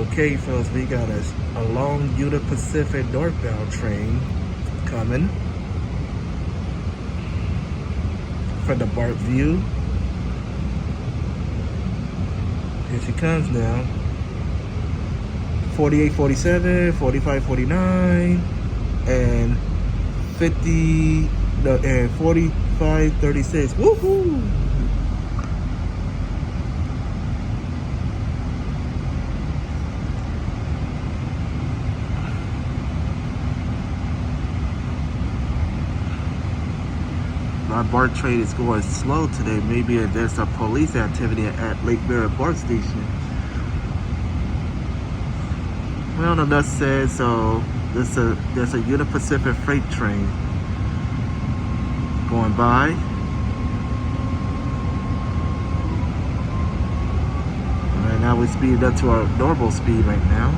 Okay, folks, we got a long Union Pacific northbound train coming for the Bart view. Here she comes now. 4847, 4549, and 4536. Woohoo! My Bart train is going slow today. Maybe there's a police activity at Lake Merritt Bart Station. Well, the note says so. There's a Union Pacific freight train going by. All right, now we speed up to our normal speed right now.